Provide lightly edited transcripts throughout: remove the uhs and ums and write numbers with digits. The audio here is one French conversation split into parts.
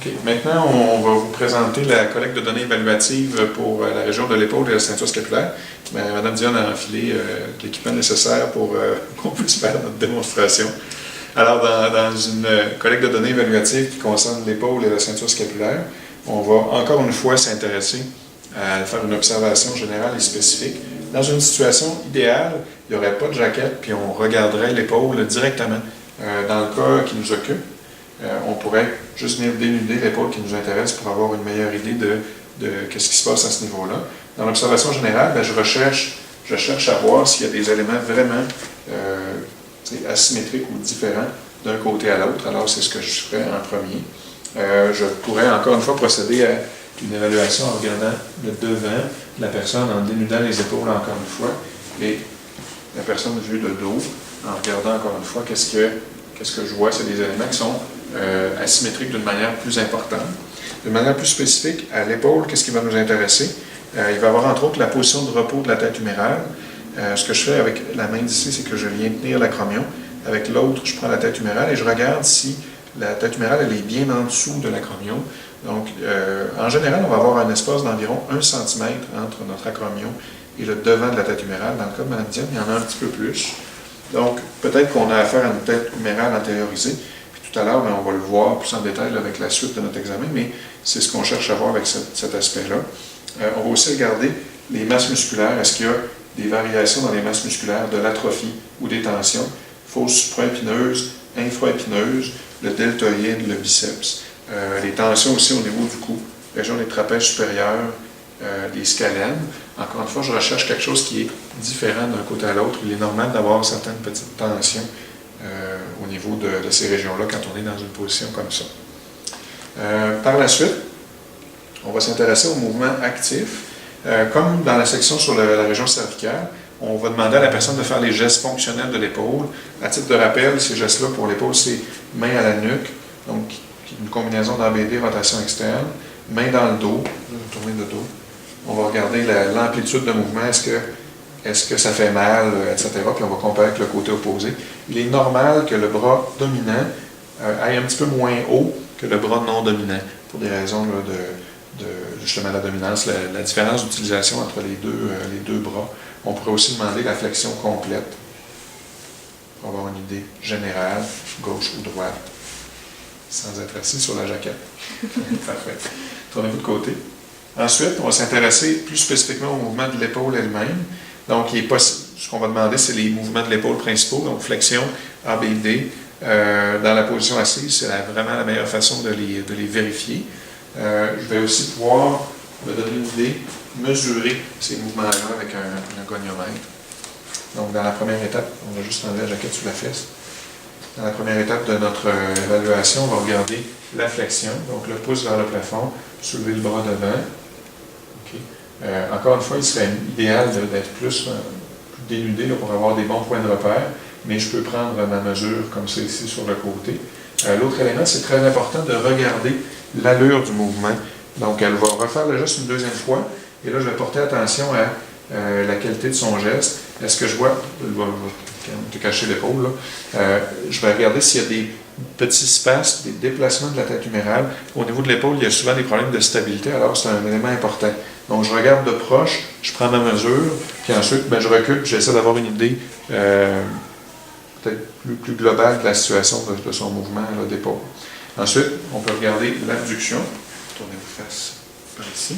OK. Maintenant, on va vous présenter la collecte de données évaluatives pour la région de l'épaule et la ceinture scapulaire. Madame Dionne a enfilé l'équipement nécessaire pour qu'on puisse faire notre démonstration. Alors, dans une collecte de données évaluative qui concerne l'épaule et la ceinture scapulaire, on va encore une fois s'intéresser à faire une observation générale et spécifique. Dans une situation idéale, il n'y aurait pas de jaquette, puis on regarderait l'épaule directement. Dans le cas qui nous occupe, on pourrait juste venir dénuder l'épaule qui nous intéresse pour avoir une meilleure idée de ce qui se passe à ce niveau-là. Dans l'observation générale, je cherche à voir s'il y a des éléments vraiment asymétriques ou différents d'un côté à l'autre. Alors, c'est ce que je ferai en premier. Je pourrais encore une fois procéder à une évaluation en regardant le devant de la personne, en dénudant les épaules encore une fois, et la personne vue de dos, en regardant encore une fois qu'est-ce que je vois. C'est des éléments qui sont asymétriques d'une manière plus importante. De manière plus spécifique, à l'épaule, qu'est-ce qui va nous intéresser? Il va y avoir entre autres la position de repos de la tête humérale. Ce que je fais avec la main d'ici, c'est que je viens tenir l'acromion. Avec l'autre, je prends la tête humérale et je regarde si la tête humérale elle est bien en dessous de l'acromion. Donc, en général, on va avoir un espace d'environ 1 cm entre notre acromion et le devant de la tête humérale. Dans le cas de Mme Dionne, il y en a un petit peu plus. Donc, peut-être qu'on a affaire à une tête humérale antériorisée. Puis tout à l'heure, on va le voir plus en détail avec la suite de notre examen, mais c'est ce qu'on cherche à voir avec cet aspect-là. On va aussi regarder les masses musculaires. Est-ce qu'il y a des variations dans les masses musculaires, de l'atrophie ou des tensions, fosse supraépineuse, infraépineuse, le deltoïde, le biceps. Les tensions aussi au niveau du cou, région des trapèzes supérieurs, des scalènes. Encore une fois, je recherche quelque chose qui est différent d'un côté à l'autre. Il est normal d'avoir certaines petites tensions au niveau de ces régions-là quand on est dans une position comme ça. Par la suite, on va s'intéresser au mouvement actif. Comme dans la section sur la région cervicale, on va demander à la personne de faire les gestes fonctionnels de l'épaule. À titre de rappel, ces gestes-là pour l'épaule, c'est main à la nuque, donc une combinaison d'ABD, rotation externe, main dans le dos, tourner le dos. On va regarder l'amplitude de mouvement, est-ce que ça fait mal, etc. Puis on va comparer avec le côté opposé. Il est normal que le bras dominant aille un petit peu moins haut que le bras non dominant, pour des raisons là, de justement la dominance, la différence d'utilisation entre les deux bras. On pourrait aussi demander la flexion complète pour avoir une idée générale, gauche ou droite, sans être assis sur la jaquette. Parfait. Tournez-vous de côté. Ensuite, on va s'intéresser plus spécifiquement au mouvement de l'épaule elle-même. Donc, ce qu'on va demander, c'est les mouvements de l'épaule principaux, donc flexion, ABD. Dans la position assise, c'est vraiment la meilleure façon de les vérifier. Je vais aussi pouvoir me donner une idée, mesurer ces mouvements-là avec un goniomètre. Donc, dans la première étape, on va juste enlever la jaquette sous la fesse. Dans la première étape de notre évaluation, on va regarder la flexion, donc le pouce vers le plafond, soulever le bras devant. Okay. Encore une fois, il serait idéal d'être plus dénudé là, pour avoir des bons points de repère, mais je peux prendre ma mesure comme ça ici sur le côté. L'autre élément, c'est très important de regarder l'allure du mouvement. Donc, elle va refaire le geste une deuxième fois, et là, je vais porter attention à la qualité de son geste. Est-ce que je vois, je vais te cacher l'épaule, je vais regarder s'il y a des petits espaces, des déplacements de la tête humérale. Au niveau de l'épaule, il y a souvent des problèmes de stabilité, alors c'est un élément important. Donc, je regarde de proche, je prends ma mesure, puis ensuite, je recule, puis j'essaie d'avoir une idée peut-être plus globale de la situation de son mouvement d'épaule. Ensuite, on peut regarder l'abduction. Tournez-vous face par ici.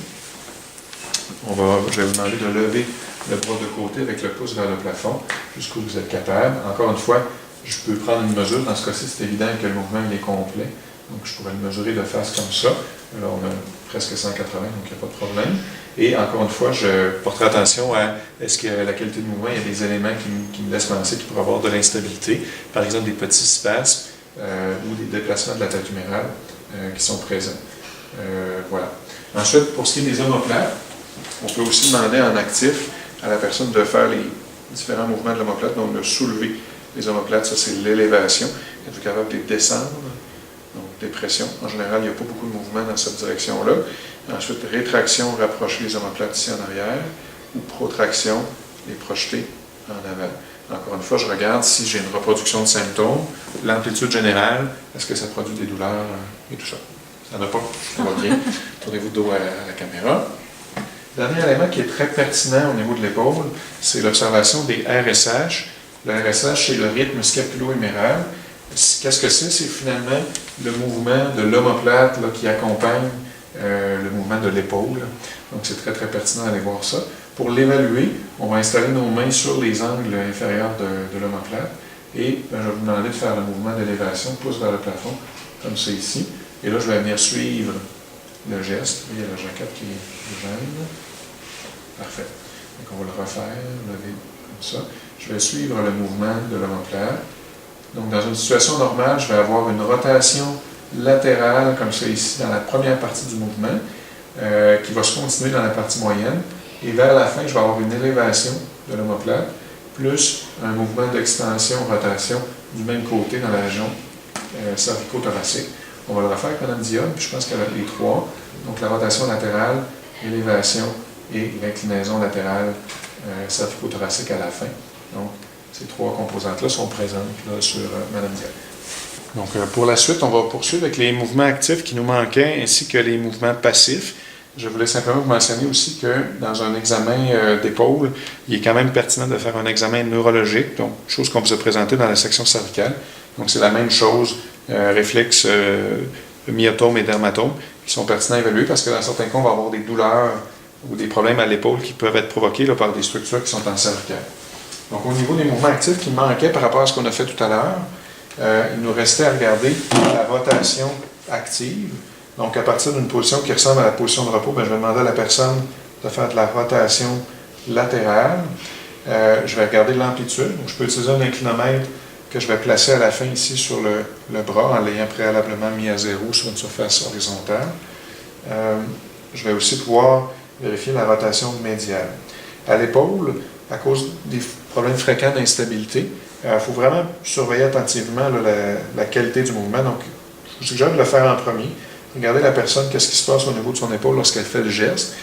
Je vais vous demander de lever le bras de côté avec le pouce vers le plafond, jusqu'où vous êtes capable. Encore une fois, je peux prendre une mesure. Dans ce cas-ci, c'est évident que le mouvement il est complet. Donc, je pourrais le mesurer de face comme ça. Alors, on a presque 180, donc il n'y a pas de problème. Et encore une fois, je porterai attention à est-ce que la qualité de mouvement, il y a des éléments qui me laissent penser qu'il pourrait avoir de l'instabilité. Par exemple, des petits espaces ou des déplacements de la tête humérale qui sont présents. Voilà. Ensuite, pour ce qui est des omoplates, on peut aussi demander en actif à la personne de faire les différents mouvements de l'omoplate, donc de soulever les omoplates, ça c'est l'élévation. Êtes-vous capable de les descendre? Donc, dépression. En général, il n'y a pas beaucoup de mouvement dans cette direction-là. Ensuite, rétraction, rapprocher les omoplates ici en arrière, ou protraction, les projeter en avant. Encore une fois, je regarde si j'ai une reproduction de symptômes, l'amplitude générale, est-ce que ça produit des douleurs et tout ça. Il n'y en a pas, tout va bien. Tournez-vous de dos à la caméra. Dernier élément qui est très pertinent au niveau de l'épaule, c'est l'observation des RSH. Le RSH, c'est le rythme scapulo-huméral. Qu'est-ce que c'est? C'est finalement le mouvement de l'omoplate qui accompagne le mouvement de l'épaule. Donc, c'est très, très pertinent d'aller voir ça. Pour l'évaluer, on va installer nos mains sur les angles inférieurs de l'omoplate et je vais vous demander de faire le mouvement d'élévation, pouce vers le plafond, comme ça ici. Et là, je vais venir suivre le geste. Il y a la jaquette qui gêne. Parfait. Donc, on va le refaire, lever comme ça. Je vais suivre le mouvement de l'omoplate. Donc, dans une situation normale, je vais avoir une rotation latérale, comme ça ici, dans la première partie du mouvement, qui va se continuer dans la partie moyenne. Et vers la fin, je vais avoir une élévation de l'omoplate, plus un mouvement d'extension-rotation du même côté dans la région cervico-thoracique. On va le refaire avec Mme Dionne, puis je pense qu'elle a les trois. Donc, la rotation latérale, l'élévation et l'inclinaison latérale cervico-thoracique à la fin. Donc, ces trois composantes-là sont présentes là, sur Mme Dionne. Donc, pour la suite, on va poursuivre avec les mouvements actifs qui nous manquaient, ainsi que les mouvements passifs. Je voulais simplement vous mentionner aussi que dans un examen d'épaule, il est quand même pertinent de faire un examen neurologique, donc chose qu'on vous a présentée dans la section cervicale. Donc, c'est la même chose, réflexe, myotome et dermatome, qui sont pertinents à évaluer parce que dans certains cas, on va avoir des douleurs ou des problèmes à l'épaule qui peuvent être provoqués là, par des structures qui sont en cervicale. Donc, au niveau des mouvements actifs qui manquaient par rapport à ce qu'on a fait tout à l'heure, il nous restait à regarder la rotation active. Donc, à partir d'une position qui ressemble à la position de repos, je vais demander à la personne de faire de la rotation latérale. Je vais regarder l'amplitude. Donc, je peux utiliser un inclinomètre que je vais placer à la fin ici sur le bras en l'ayant préalablement mis à 0 sur une surface horizontale. Je vais aussi pouvoir vérifier la rotation médiane. À l'épaule, à cause des problèmes fréquents d'instabilité, il faut vraiment surveiller attentivement la qualité du mouvement. Donc, je vous suggère de le faire en premier. Regardez la personne, qu'est-ce qui se passe au niveau de son épaule lorsqu'elle fait le geste.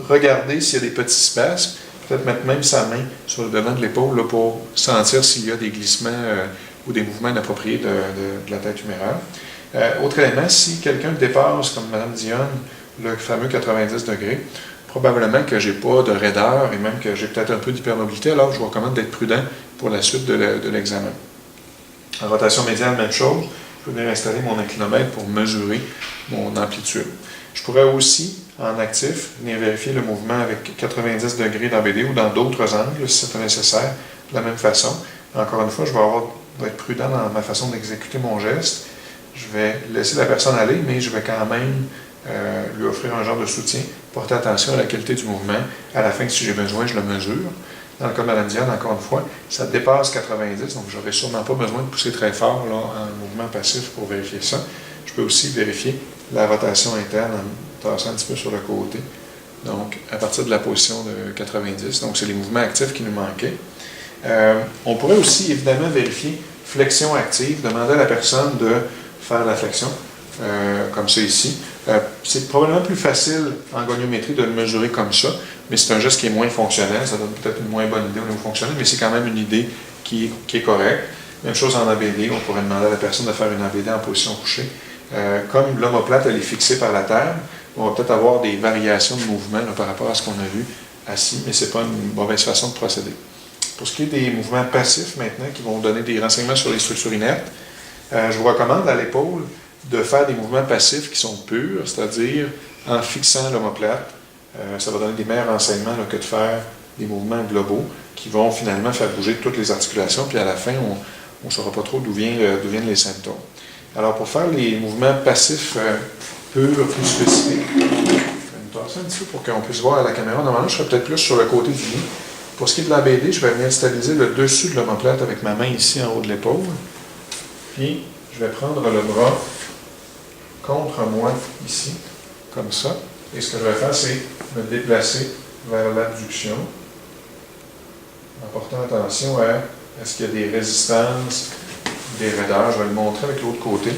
Regardez s'il y a des petits espaces. Peut-être mettre même sa main sur le devant de l'épaule pour sentir s'il y a des glissements ou des mouvements inappropriés de la tête humérale. Autre élément, si quelqu'un dépasse, comme Mme Dionne, le fameux 90 degrés, probablement que je n'ai pas de raideur et même que j'ai peut-être un peu d'hypermobilité, alors je vous recommande d'être prudent pour la suite de l'examen. En rotation médiane, même chose. Je peux venir installer mon inclinomètre pour mesurer mon amplitude. Je pourrais aussi, en actif, venir vérifier le mouvement avec 90 degrés dans BD ou dans d'autres angles, si c'est nécessaire, de la même façon. Encore une fois, je vais être prudent dans ma façon d'exécuter mon geste. Je vais laisser la personne aller, mais je vais quand même lui offrir un genre de soutien, porter attention à la qualité du mouvement. À la fin, si j'ai besoin, je le mesure. Dans le cas de Mme Dionne, encore une fois, ça dépasse 90, donc je n'aurai sûrement pas besoin de pousser très fort là, en mouvement passif pour vérifier ça. Je peux aussi vérifier la rotation interne en tassant un petit peu sur le côté, donc à partir de la position de 90. Donc, c'est les mouvements actifs qui nous manquaient. On pourrait aussi, évidemment, vérifier flexion active, demander à la personne de faire la flexion, comme ça ici. C'est probablement plus facile en goniométrie de le mesurer comme ça, mais c'est un geste qui est moins fonctionnel. Ça donne peut-être une moins bonne idée au niveau fonctionnel, mais c'est quand même une idée qui est correcte. Même chose en ABD, on pourrait demander à la personne de faire une ABD en position couchée. Comme l'omoplate, elle est fixée par la terre, on va peut-être avoir des variations de mouvement là, par rapport à ce qu'on a vu assis, mais ce n'est pas une mauvaise façon de procéder. Pour ce qui est des mouvements passifs maintenant, qui vont donner des renseignements sur les structures inertes, je vous recommande à l'épaule de faire des mouvements passifs qui sont purs, c'est-à-dire en fixant l'omoplate. Ça va donner des meilleurs renseignements là, que de faire des mouvements globaux qui vont finalement faire bouger toutes les articulations, puis à la fin, on ne saura pas trop d'où viennent les symptômes. Alors, pour faire les mouvements passifs purs, plus spécifiques, je vais me tasser un petit peu pour qu'on puisse voir à la caméra. Normalement, je serai peut-être plus sur le côté du lit. Pour ce qui est de la BD, je vais venir stabiliser le dessus de l'omoplate avec ma main ici en haut de l'épaule. Puis, je vais prendre le bras contre moi ici, comme ça. Et ce que je vais faire, c'est me déplacer vers l'abduction, en portant attention à est-ce qu'il y a des résistances, des raideurs. Je vais le montrer avec l'autre côté.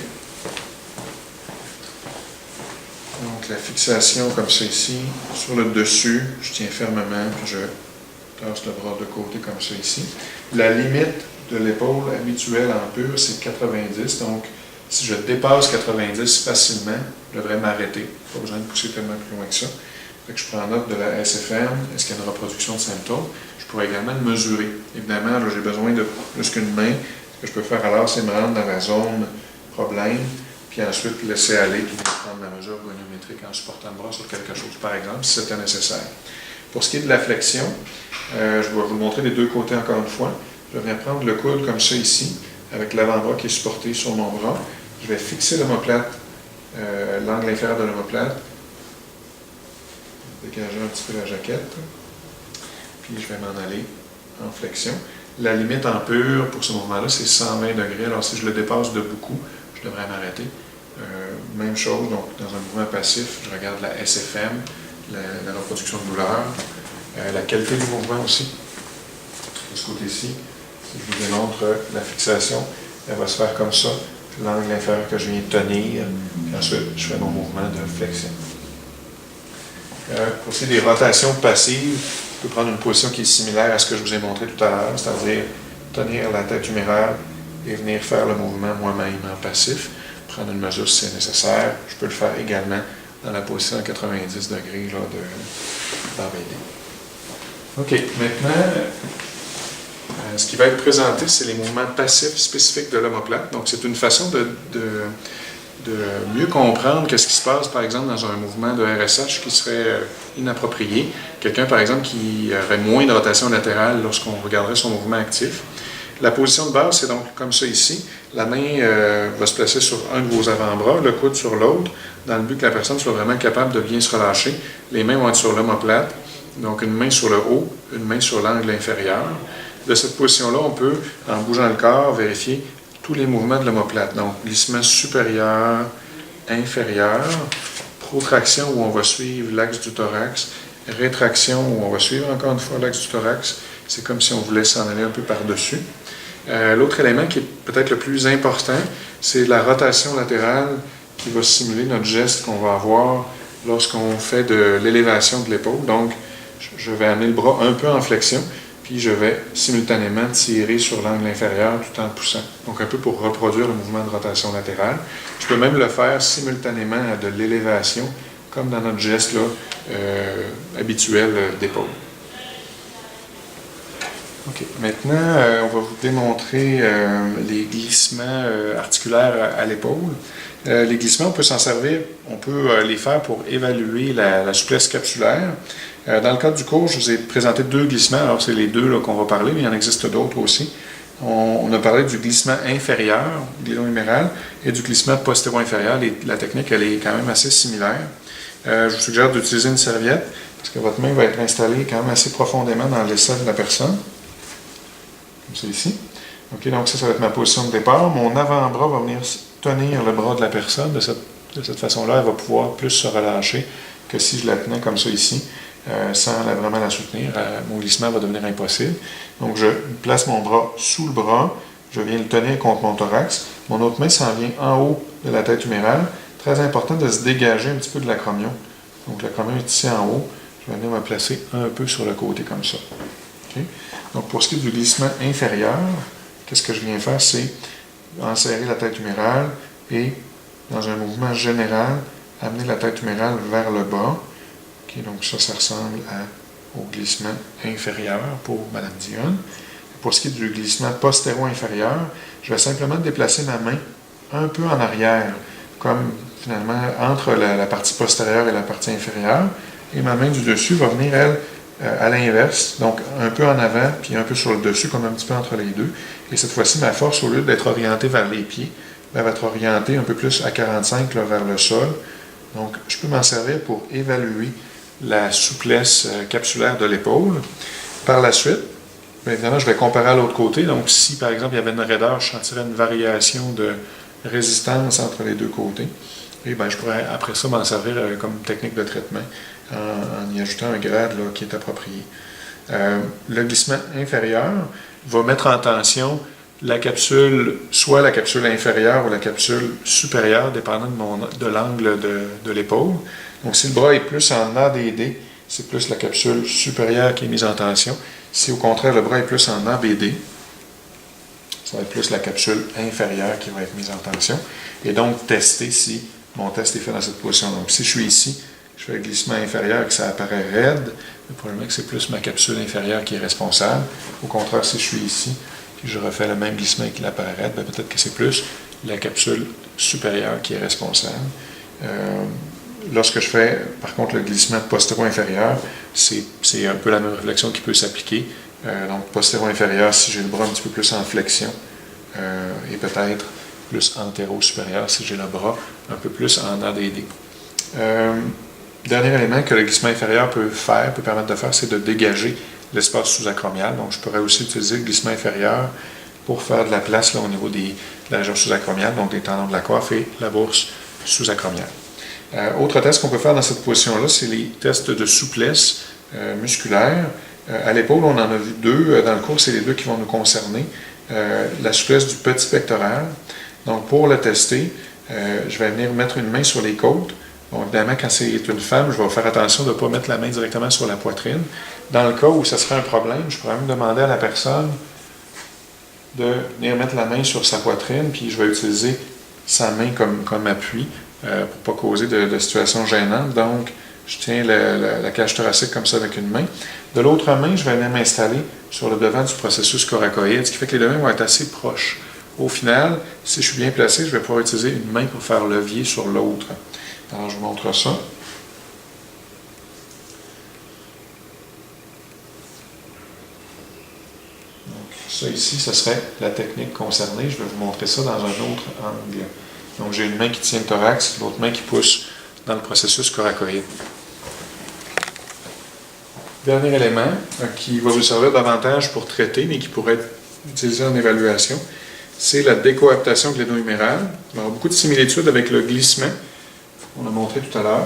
Donc la fixation comme ça ici, sur le dessus, je tiens fermement, puis je tasse le bras de côté comme ça ici. La limite de l'épaule habituelle en pur, c'est 90, donc Si je dépasse 90 facilement, je devrais m'arrêter. Pas besoin de pousser tellement plus loin que ça. Fait que je prends note de la SFM, est-ce qu'il y a une reproduction de symptômes. Je pourrais également le mesurer. Évidemment, j'ai besoin de plus qu'une main. Ce que je peux faire alors, c'est me rendre dans la zone problème, puis ensuite laisser aller, puis prendre ma mesure goniométrique en supportant le bras sur quelque chose, par exemple, si c'était nécessaire. Pour ce qui est de la flexion, je vais vous montrer des deux côtés encore une fois. Je viens prendre le coude comme ça ici, avec l'avant-bras qui est supporté sur mon bras. Je vais fixer l'omoplate, l'angle inférieur de l'omoplate, dégager un petit peu la jaquette, puis je vais m'en aller en flexion. La limite en pur pour ce mouvement-là, c'est 120 degrés. Alors si je le dépasse de beaucoup, je devrais m'arrêter. Même chose, donc dans un mouvement passif, je regarde la SFM, la reproduction de douleur, la qualité du mouvement aussi. De ce côté-ci, si je vous démontre la fixation, elle va se faire comme ça, l'angle inférieur que je viens de tenir, et ensuite je fais mon mouvement de flexion. Pour ce qui est des rotations passives, je peux prendre une position qui est similaire à ce que je vous ai montré tout à l'heure, c'est-à-dire tenir la tête humérale et venir faire le mouvement moi-même en passif, prendre une mesure si c'est nécessaire. Je peux le faire également dans la position à 90 degrés là, d'ABD. OK, maintenant, ce qui va être présenté, c'est les mouvements passifs spécifiques de l'omoplate. Donc, c'est une façon de mieux comprendre qu'est-ce qui se passe, par exemple, dans un mouvement de RSH qui serait inapproprié. Quelqu'un, par exemple, qui aurait moins de rotation latérale lorsqu'on regarderait son mouvement actif. La position de base, c'est donc comme ça ici. La main va se placer sur un de vos avant-bras, le coude sur l'autre, dans le but que la personne soit vraiment capable de bien se relâcher. Les mains vont être sur l'omoplate, donc une main sur le haut, une main sur l'angle inférieur. De cette position-là, on peut, en bougeant le corps, vérifier tous les mouvements de l'omoplate. Donc, glissement supérieur, inférieur, protraction où on va suivre l'axe du thorax, rétraction où on va suivre encore une fois l'axe du thorax. C'est comme si on voulait s'en aller un peu par-dessus. L'autre élément qui est peut-être le plus important, c'est la rotation latérale qui va simuler notre geste qu'on va avoir lorsqu'on fait de l'élévation de l'épaule. Donc, je vais amener le bras un peu en flexion, puis je vais simultanément tirer sur l'angle inférieur tout en poussant. Donc un peu pour reproduire le mouvement de rotation latérale. Je peux même le faire simultanément à de l'élévation, comme dans notre geste là, habituel d'épaule. OK. Maintenant, on va vous démontrer les glissements articulaires à l'épaule. Les glissements, on peut s'en servir, on peut les faire pour évaluer la souplesse capsulaire. Dans le cadre du cours, je vous ai présenté deux glissements. Alors, c'est les deux qu'on va parler, mais il y en existe d'autres aussi. On a parlé du glissement inférieur, glissement huméral, et du glissement postéro-inférieur. La technique, elle est quand même assez similaire. Je vous suggère d'utiliser une serviette, parce que votre main va être installée quand même assez profondément dans l'aisselle de la personne. Comme c'est ici. OK, donc ça va être ma position de départ. Mon avant-bras va venir tenir le bras de la personne. De cette façon-là, elle va pouvoir plus se relâcher que si je la tenais comme ça ici, sans vraiment la soutenir. Mon glissement va devenir impossible. Donc, je place mon bras sous le bras. Je viens le tenir contre mon thorax. Mon autre main s'en vient en haut de la tête humérale. Très important de se dégager un petit peu de l'acromion. Donc, l'acromion est ici en haut. Je vais venir me placer un peu sur le côté comme ça. Okay? Donc, pour ce qui est du glissement inférieur, qu'est-ce que je viens faire? C'est enserrer la tête humérale et, dans un mouvement général, amener la tête humérale vers le bas. Okay, donc, ça ressemble au glissement inférieur pour Mme Dionne. Pour ce qui est du glissement postéro-inférieur, je vais simplement déplacer ma main un peu en arrière, comme finalement entre la partie postérieure et la partie inférieure. Et ma main du dessus va venir, elle, à l'inverse, donc un peu en avant, puis un peu sur le dessus, comme un petit peu entre les deux. Et cette fois-ci, ma force, au lieu d'être orientée vers les pieds, elle va être orientée un peu plus à 45 là, vers le sol. Donc, je peux m'en servir pour évaluer la souplesse capsulaire de l'épaule. Par la suite, bien évidemment, je vais comparer à l'autre côté. Donc, si, par exemple, il y avait une raideur, je sentirais une variation de résistance entre les deux côtés. Et bien, je pourrais, après ça, m'en servir comme technique de traitement en y ajoutant un grade là, qui est approprié. Le glissement inférieur va mettre en tension la capsule, soit la capsule inférieure ou la capsule supérieure, dépendant de l'angle de l'épaule. Donc, si le bras est plus en ADD, c'est plus la capsule supérieure qui est mise en tension. Si, au contraire, le bras est plus en ABD, ça va être plus la capsule inférieure qui va être mise en tension. Et donc, tester si mon test est fait dans cette position. Donc, si je suis ici, je fais le glissement inférieur et que ça apparaît raide, probablement que c'est plus ma capsule inférieure qui est responsable. Au contraire, si je suis ici, puis je refais le même glissement et qu'il apparaît raide, peut-être que c'est plus la capsule supérieure qui est responsable. Lorsque je fais, par contre, le glissement postéro-inférieur, c'est un peu la même réflexion qui peut s'appliquer. Donc, postéro-inférieur, si j'ai le bras un petit peu plus en flexion, et peut-être plus antéro-supérieur si j'ai le bras un peu plus en ADD. Dernier élément que le glissement inférieur peut permettre de faire, c'est de dégager l'espace sous-acromial. Donc, je pourrais aussi utiliser le glissement inférieur pour faire de la place là, au niveau de la région sous-acromiale, donc des tendons de la coiffe et la bourse sous-acromiale. Autre test qu'on peut faire dans cette position-là, c'est les tests de souplesse musculaire. À l'épaule, on en a vu deux dans le cours, c'est les deux qui vont nous concerner. La souplesse du petit pectoral. Donc, pour le tester, je vais venir mettre une main sur les côtes. Bon, évidemment, quand c'est une femme, je vais faire attention de ne pas mettre la main directement sur la poitrine. Dans le cas où ce serait un problème, je pourrais même demander à la personne de venir mettre la main sur sa poitrine, puis je vais utiliser sa main comme appui pour ne pas causer de situation gênante. Donc, je tiens la cage thoracique comme ça avec une main. De l'autre main, je vais venir m'installer sur le devant du processus coracoïde, ce qui fait que les deux mains vont être assez proches. Au final, si je suis bien placé, je vais pouvoir utiliser une main pour faire levier sur l'autre. Alors, je vous montre ça. Donc, ça ici, ce serait la technique concernée. Je vais vous montrer ça dans un autre angle. Donc, j'ai une main qui tient le thorax, l'autre main qui pousse dans le processus coracoïde. Dernier élément qui va vous servir davantage pour traiter, mais qui pourrait être utilisé en évaluation, c'est la décoaptation gléno-humérale. Il y aura beaucoup de similitudes avec le glissement qu'on a montré tout à l'heure.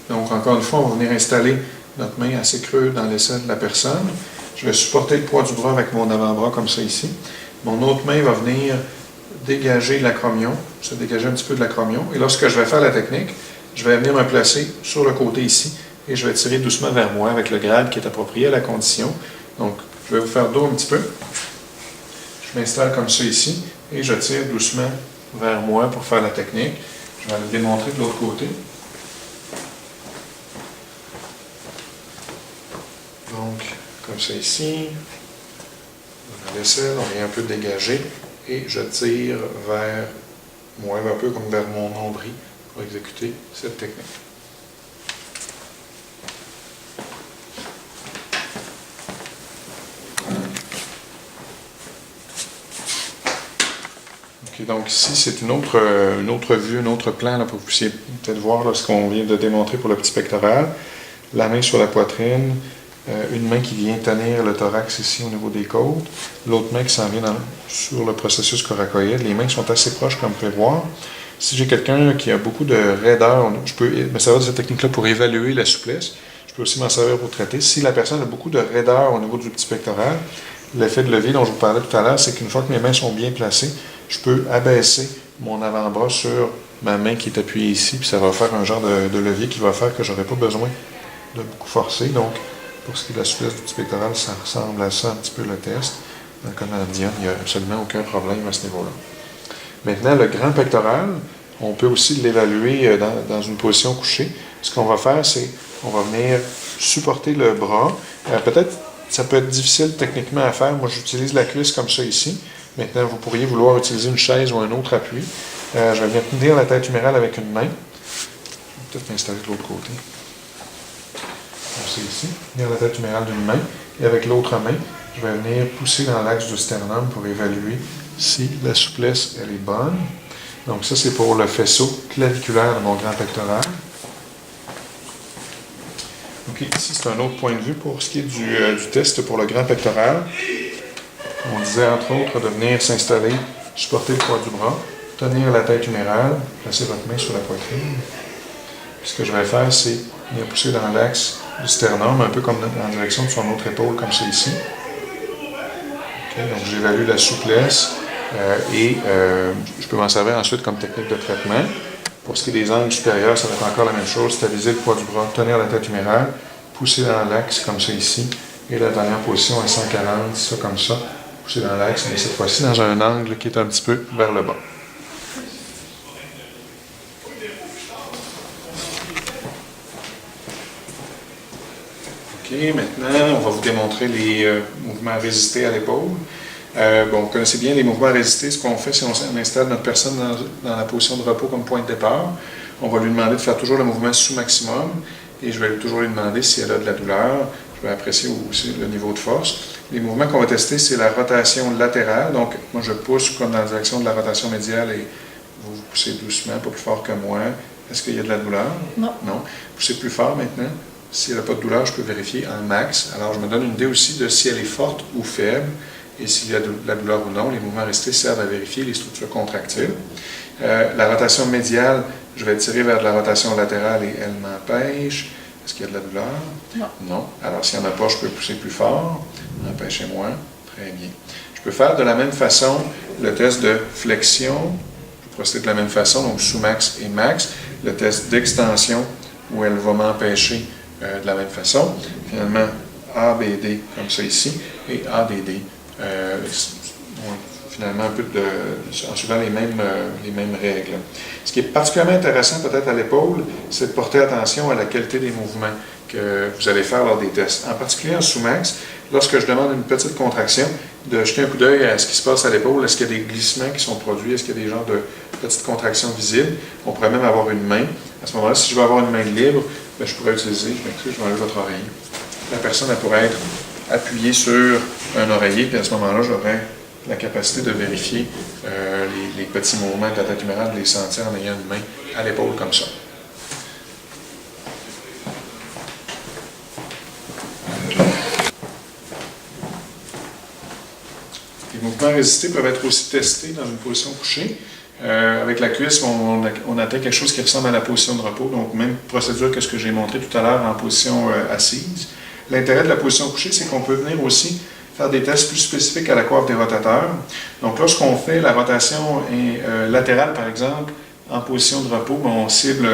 Donc, encore une fois, on va venir installer notre main assez creux dans l'aisselle de la personne. Je vais supporter le poids du bras avec mon avant-bras comme ça ici. Mon autre main va venir dégager l'acromion, se dégager un petit peu de l'acromion. Et lorsque je vais faire la technique, je vais venir me placer sur le côté ici et je vais tirer doucement vers moi avec le grade qui est approprié à la condition. Donc, je vais vous faire dos un petit peu. Je m'installe comme ça ici et je tire doucement vers moi pour faire la technique. Je vais le démontrer de l'autre côté. Donc, comme ça ici, on l'aisselle, on est un peu dégagé et je tire vers moi, un peu comme vers mon nombril pour exécuter cette technique. Okay, donc ici, c'est une autre vue, un autre plan là, pour que vous puissiez peut-être voir là, ce qu'on vient de démontrer pour le petit pectoral. La main sur la poitrine, une main qui vient tenir le thorax ici au niveau des côtes, l'autre main qui s'en vient sur le processus coracoïde. Les mains sont assez proches, comme vous pouvez voir. Si j'ai quelqu'un qui a beaucoup de raideur, je peux me servir de cette technique-là pour évaluer la souplesse. Je peux aussi m'en servir pour traiter. Si la personne a beaucoup de raideur au niveau du petit pectoral, l'effet de levier dont je vous parlais tout à l'heure, c'est qu'une fois que mes mains sont bien placées, je peux abaisser mon avant-bras sur ma main qui est appuyée ici, puis ça va faire un genre de levier qui va faire que je n'aurai pas besoin de beaucoup forcer. Donc, pour ce qui est de la souplesse du petit pectoral, ça ressemble à ça un petit peu le test. Dans le cas de Mme Diane, il n'y a absolument aucun problème à ce niveau-là. Maintenant, le grand pectoral, on peut aussi l'évaluer dans une position couchée. Ce qu'on va faire, c'est qu'on va venir supporter le bras. Peut-être, ça peut être difficile techniquement à faire. Moi, j'utilise la cuisse comme ça ici. Maintenant, vous pourriez vouloir utiliser une chaise ou un autre appui. Je vais venir tenir la tête humérale avec une main. Je vais peut-être m'installer de l'autre côté. C'est ici, tenir la tête humérale d'une main, et avec l'autre main, je vais venir pousser dans l'axe du sternum pour évaluer si la souplesse elle est bonne. Donc ça, c'est pour le faisceau claviculaire de mon grand pectoral. Ok, ici, c'est un autre point de vue pour ce qui est du test pour le grand pectoral. On disait entre autres de venir s'installer, supporter le poids du bras, tenir la tête humérale, placer votre main sur la poitrine. Puis ce que je vais faire, c'est venir pousser dans l'axe du sternum, un peu comme en direction de son autre épaule, comme c'est ici. Okay, donc j'évalue la souplesse et je peux m'en servir ensuite comme technique de traitement. Pour ce qui est des angles supérieurs, ça va être encore la même chose, stabiliser le poids du bras, tenir la tête humérale, pousser dans l'axe comme ça ici, et la dernière position à 140, ça comme ça, pousser dans l'axe, mais cette fois-ci dans un angle qui est un petit peu vers le bas. OK, maintenant, on va vous démontrer les mouvements résistés à l'épaule. Vous connaissez bien les mouvements résistés. Ce qu'on fait, c'est qu'on installe notre personne dans la position de repos comme point de départ. On va lui demander de faire toujours le mouvement sous maximum et je vais toujours lui demander si elle a de la douleur. Je vais apprécier aussi le niveau de force. Les mouvements qu'on va tester, c'est la rotation latérale. Donc, moi, je pousse comme dans la direction de la rotation médiale et vous poussez doucement, pas plus fort que moi. Est-ce qu'il y a de la douleur? Non. Non. Poussez plus fort maintenant. Si elle n'a pas de douleur, je peux vérifier en max. Alors, je me donne une idée aussi de si elle est forte ou faible et s'il y a de la douleur ou non. Les mouvements restés servent à vérifier les structures contractiles. La rotation médiale, je vais tirer vers de la rotation latérale et elle m'empêche. Est-ce qu'il y a de la douleur? Non. Non. Alors, s'il n'y en a pas, je peux pousser plus fort. Empêchez-moi. Très bien. Je peux faire de la même façon le test de flexion. Je peux procéder de la même façon, donc sous max et max. Le test d'extension, où elle va m'empêcher de la même façon. Finalement, ABD, comme ça ici, et ADD. Finalement, un peu en suivant les mêmes règles. Ce qui est particulièrement intéressant peut-être à l'épaule, c'est de porter attention à la qualité des mouvements que vous allez faire lors des tests. En particulier en sous-max, lorsque je demande une petite contraction, de jeter un coup d'œil à ce qui se passe à l'épaule. Est-ce qu'il y a des glissements qui sont produits? Est-ce qu'il y a des genres de petites contractions visibles? On pourrait même avoir une main. À ce moment-là, si je veux avoir une main libre, bien, je pourrais utiliser, je vais enlever votre oreiller. La personne elle pourrait être appuyée sur un oreiller, puis à ce moment-là, j'aurais la capacité de vérifier les petits mouvements de la tête humérale, de les sentir en ayant une main à l'épaule comme ça. Les mouvements résistés peuvent être aussi testés dans une position couchée. Avec la cuisse, on atteint quelque chose qui ressemble à la position de repos, donc même procédure que ce que j'ai montré tout à l'heure en position assise. L'intérêt de la position couchée, c'est qu'on peut venir aussi faire des tests plus spécifiques à la coiffe des rotateurs. Donc lorsqu'on fait la rotation latérale, par exemple, en position de repos, on cible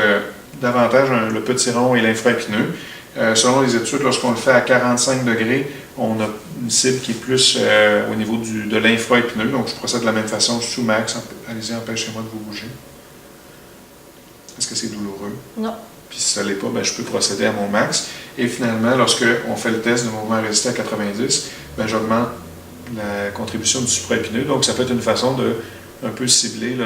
davantage le petit rond et l'infraépineux. Selon les études, lorsqu'on le fait à 45 degrés, on a une cible qui est plus au niveau de l'infraépineux. Donc je procède de la même façon sous max. Allez-y, empêchez-moi de vous bouger. Est-ce que c'est douloureux? Non. Puis si ça ne l'est pas, je peux procéder à mon max. Et finalement, lorsqu'on fait le test de mouvement résisté à 90, j'augmente la contribution du supraépineux. Donc, ça peut être une façon de un peu cibler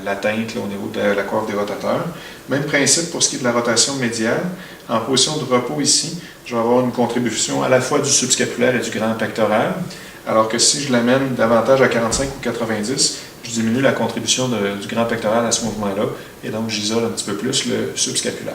l'atteinte au niveau de la coiffe des rotateurs. Même principe pour ce qui est de la rotation médiale. En position de repos ici, je vais avoir une contribution à la fois du subscapulaire et du grand pectoral. Alors que si je l'amène davantage à 45 ou 90, je diminue la contribution du grand pectoral à ce mouvement-là, et donc j'isole un petit peu plus le subscapulaire.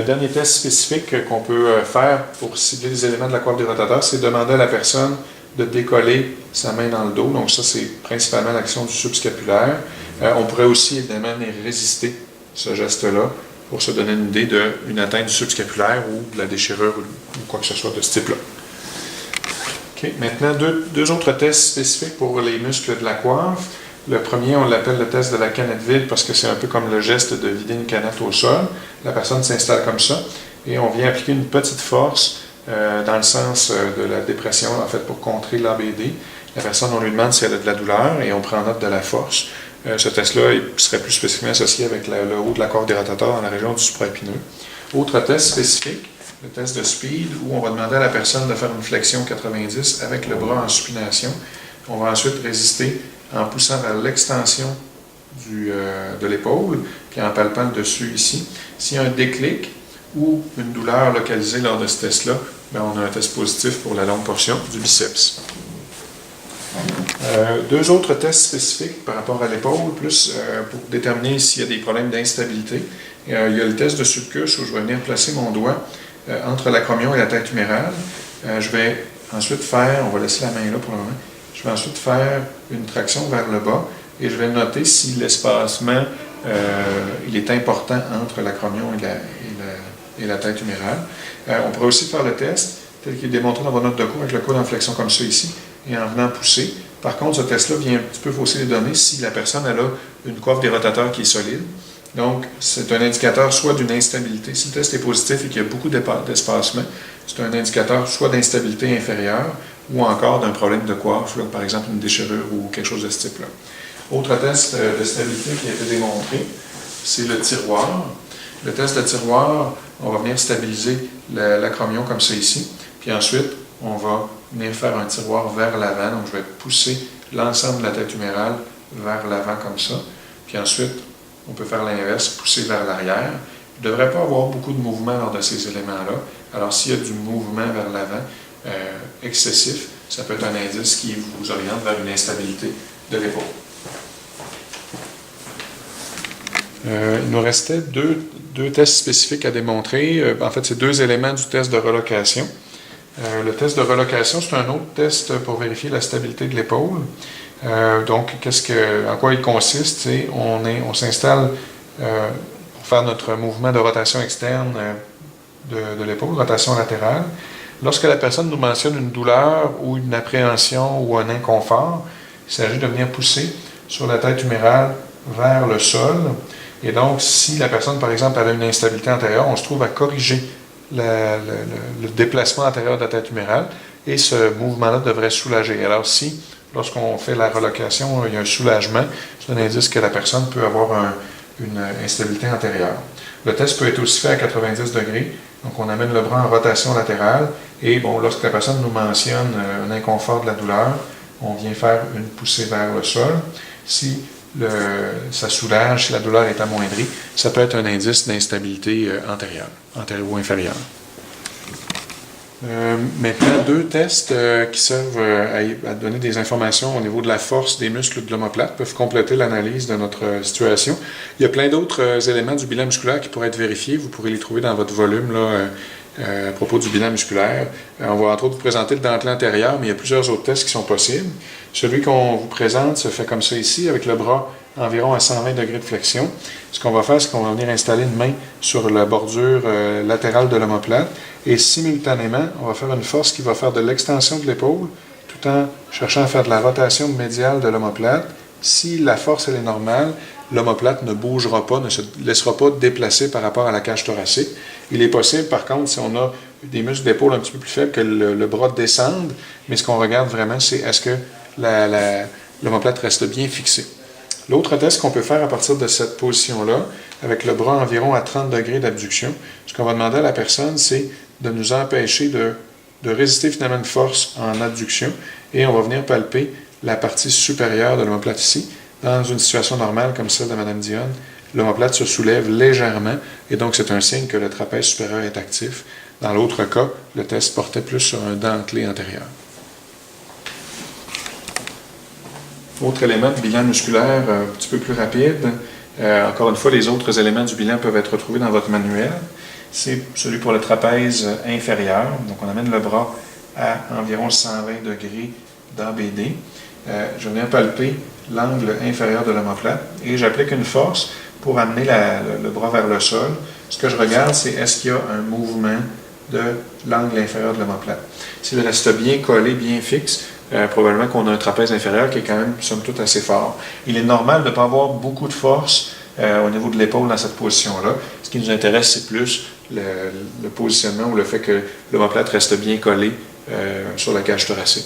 Dernier test spécifique qu'on peut faire pour cibler les éléments de la coiffe des rotateurs, c'est demander à la personne de décoller sa main dans le dos. Donc ça, c'est principalement l'action du subscapulaire. On pourrait aussi évidemment résister ce geste-là pour se donner une idée d'une atteinte du subscapulaire ou de la déchirure ou quoi que ce soit de ce type-là. Okay. Maintenant, deux autres tests spécifiques pour les muscles de la coiffe. Le premier, on l'appelle le test de la canette vide parce que c'est un peu comme le geste de vider une canette au sol. La personne s'installe comme ça et on vient appliquer une petite force dans le sens de la dépression, en fait, pour contrer l'ABD. La personne, on lui demande si elle a de la douleur et on prend note de la force. Ce test-là serait plus spécifiquement associé avec le haut de la coiffe des rotateurs dans la région du supraépineux. Autre test spécifique, le test de speed, où on va demander à la personne de faire une flexion 90 avec le bras en supination. On va ensuite résister en poussant vers l'extension de l'épaule, puis en palpant le dessus ici. S'il y a un déclic ou une douleur localisée lors de ce test-là, on a un test positif pour la longue portion du biceps. Deux autres tests spécifiques par rapport à l'épaule, plus pour déterminer s'il y a des problèmes d'instabilité. Il y a le test de sulcus où je vais venir placer mon doigt entre l'acromion et la tête humérale. Je vais ensuite faire, on va laisser la main là pour le moment, je vais ensuite faire une traction vers le bas et je vais noter si l'espacement il est important entre l'acromion et la tête humérale. On pourrait aussi faire le test tel qu'il est démontré dans vos notes de cours avec le coude en flexion comme ça ici et en venant pousser. Par contre, ce test-là vient un petit peu fausser les données si la personne elle a une coiffe des rotateurs qui est solide. Donc, c'est un indicateur soit d'une instabilité. Si le test est positif et qu'il y a beaucoup d'espacement, c'est un indicateur soit d'instabilité inférieure ou encore d'un problème de coiffe, là, par exemple une déchirure ou quelque chose de ce type-là. Autre test de stabilité qui a été démontré, c'est le tiroir. Le test de tiroir, on va venir stabiliser l'acromion comme ça ici, puis ensuite, on va venir faire un tiroir vers l'avant, donc je vais pousser l'ensemble de la tête humérale vers l'avant comme ça, puis ensuite, on peut faire l'inverse, pousser vers l'arrière. Il ne devrait pas avoir beaucoup de mouvement lors de ces éléments-là. Alors, s'il y a du mouvement vers l'avant excessif, ça peut être un indice qui vous oriente vers une instabilité de l'épaule. Il nous restait deux tests spécifiques à démontrer. En fait, c'est deux éléments du test de relocation. Le test de relocation, c'est un autre test pour vérifier la stabilité de l'épaule. Donc, en quoi il consiste? On s'installe pour faire notre mouvement de rotation externe de l'épaule, rotation latérale. Lorsque la personne nous mentionne une douleur ou une appréhension ou un inconfort, il s'agit de venir pousser sur la tête humérale vers le sol. Et donc, si la personne, par exemple, a une instabilité antérieure, on se trouve à corriger le déplacement antérieur de la tête humérale et ce mouvement-là devrait soulager. Alors, si, lorsqu'on fait la relocation, il y a un soulagement, c'est un indice que la personne peut avoir une instabilité antérieure. Le test peut être aussi fait à 90 degrés. Donc, on amène le bras en rotation latérale et, bon, lorsque la personne nous mentionne un inconfort de la douleur, on vient faire une poussée vers le sol. Si ça soulage, si la douleur est amoindrie, ça peut être un indice d'instabilité antérieure ou inférieure. Maintenant, deux tests qui servent à donner des informations au niveau de la force des muscles de l'omoplate peuvent compléter l'analyse de notre situation. Il y a plein d'autres éléments du bilan musculaire qui pourraient être vérifiés. Vous pourrez les trouver dans votre volume là, à propos du bilan musculaire. On va entre autres vous présenter le dentelé antérieur, mais il y a plusieurs autres tests qui sont possibles. Celui qu'on vous présente se fait comme ça ici, avec le bras environ à 120 degrés de flexion. Ce qu'on va faire, c'est qu'on va venir installer une main sur la bordure latérale de l'omoplate et simultanément, on va faire une force qui va faire de l'extension de l'épaule tout en cherchant à faire de la rotation médiale de l'omoplate. Si la force elle est normale, l'omoplate ne bougera pas, ne se laissera pas déplacer par rapport à la cage thoracique. Il est possible, par contre, si on a des muscles d'épaule un petit peu plus faibles, que le bras descende, mais ce qu'on regarde vraiment, c'est est-ce que l'omoplate reste bien fixée. L'autre test qu'on peut faire à partir de cette position-là, avec le bras environ à 30 degrés d'abduction, ce qu'on va demander à la personne, c'est de nous empêcher de résister finalement une force en abduction et on va venir palper la partie supérieure de l'omoplate ici. Dans une situation normale comme celle de Mme Dionne, l'omoplate se soulève légèrement et donc c'est un signe que le trapèze supérieur est actif. Dans l'autre cas, le test portait plus sur un dentelé antérieur. Autre élément de bilan musculaire un petit peu plus rapide. Encore une fois, les autres éléments du bilan peuvent être retrouvés dans votre manuel. C'est celui pour le trapèze inférieur. Donc, on amène le bras à environ 120 degrés d'ABD. Je viens palper l'angle inférieur de l'omoplate et j'applique une force pour amener le bras vers le sol. Ce que je regarde, c'est est-ce qu'il y a un mouvement de l'angle inférieur de l'omoplate. S'il reste bien collé, bien fixe, probablement qu'on a un trapèze inférieur qui est quand même, somme toute, assez fort. Il est normal de ne pas avoir beaucoup de force au niveau de l'épaule dans cette position-là. Ce qui nous intéresse, c'est plus le positionnement ou le fait que l'omoplate reste bien collé sur la cage thoracique.